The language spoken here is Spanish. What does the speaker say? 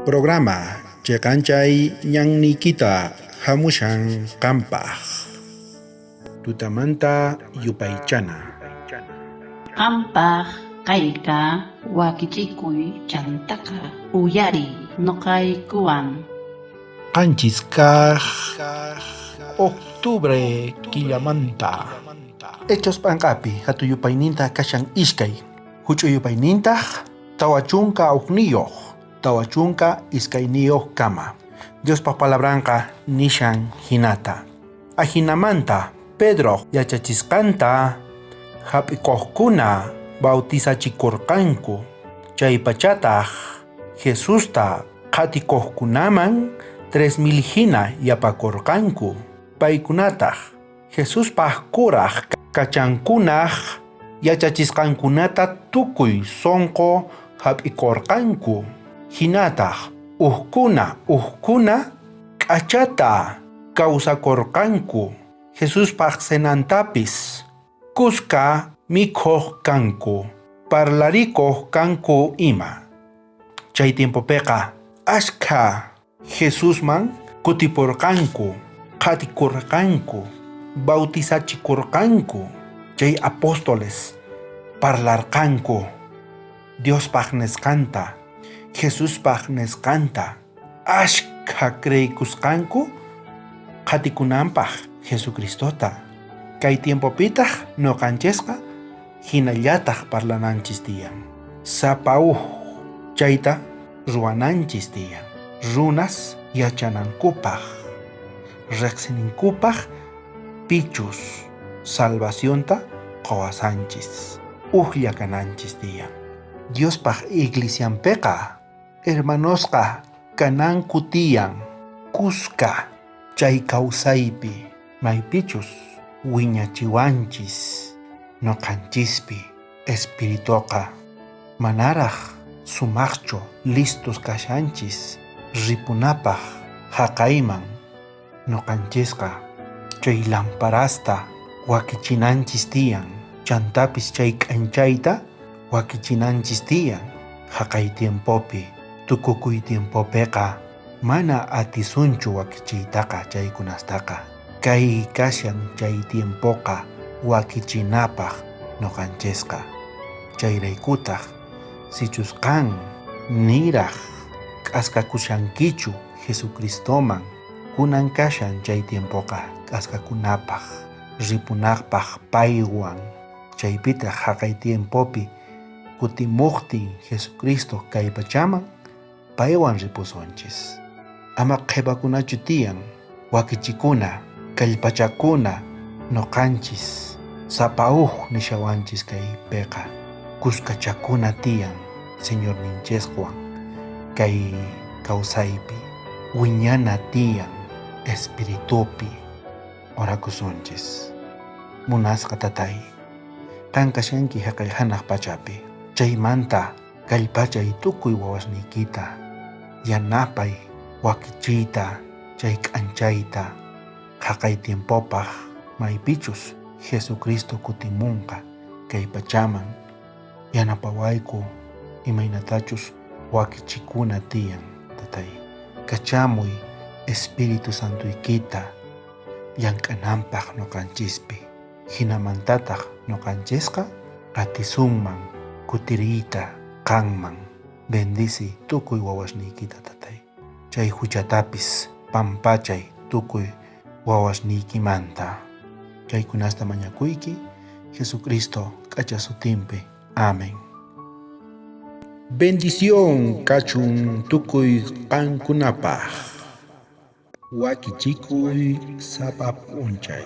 Programa Chekanchay Ñannikita Hamushan Kampaj Tutamanta Yupaychana Qampaq kayka wakichikuy chantaka uyari noqaykuwan. Qanchis kaq Octubre killamanta Hechos panqapi hatuyupayninta kashan iskay huch'uyupayninta tawachunka uqniyuq tawachunka iskayniyuq kama Diospa palabranqa nishan hinata ahinamanta Pedro yachachisqanta hap'ikuqkuna bautizachikurqanku chay pachataq Jesusta qhatikuqkunaman 3,000 hina yapakurqanku paykunataq Jesuspaq kuraq kachankunaq yachachisqankunata tukuy sonqo hap'ikurqanku hinataq uhkuna k'achata kawsakurqanku Jesuspaq senantapis kuska mikhuq kanku parlarikuq kanku ima chay tiempopiqa ashkha Jesusman kutipurqanku qhatikurqanku bautizachikurqanku chay apóstoles parlarqanku Diospaq nisqanta Jesuspaq nisqanta ashkha creykusqanku qhatikunanpaq Jesucristota kay tiempopitaq noqanchisqa hinallataq parlananchis tiyan sapauq chayta ruwananchis tiyan runas yachanankupaq riqsininkupaq pichus salvacionta qawasanchis uqlla kananchis tiyan Diospaq iglesianpiqa hermanosqa kananku tiyan kuska chay kawsaypi maypichus wiñachiwanchis noqanchispi espirituqa manaraq sumaqchu listos kashanchis ripunapaq haqayman noqanchisqa chay lamparasta wakichinanchis tiyan chantapis chay k'anchayta wakichinanchis tiyan haqay tiempopi tukukuy tiempopiqa mana atisunchu wakichiytaqa chaykunastaqa kay kashan chay tiempoqa wakichinapaq noqanchisqa chayraykutaq sichusqan niraq k'askakushankichu Jesucristoman kunan kashan chay tiempoqa k'askakunapaq ripunaqpaq paywan chaypitaq haqay tiempopi kutimuqtin Jesucristo kay pachaman paywan ripusunchis ama qhipakunachu tiyan wakichikuna kallpachakuna noqanchis sapauq nishawanchis kaypiqa kuskachakuna tiyan Señor nincheswan kay kawsaypi wiñana tiyan espiritupi orakusunchis munasqa tatay qan kashanki haqay hanaq pachapi chaymanta kallpachay tukuy wawasniykita yanapay wakichiyta chay k'anchayta haqay tiempopaq maypichus Jesucristo kutimunqa kay pachaman yanapawayku imaynatachus wakichikuna tiyan tatay kachamuy Espiritu Santuykita llank'ananpaq noqanchispi hinamantataq noqanchisqa qatisunman kutiriyta qanman bendisi tukuy wawasniykita tatay chay huchatapis pampachay tukuy wawasniykimanta chaykunasta mañakuyki Jesucristo k'acha sutinpi amén bendición kachun tukuy qankunapaq wakichikuy sapa p'unchay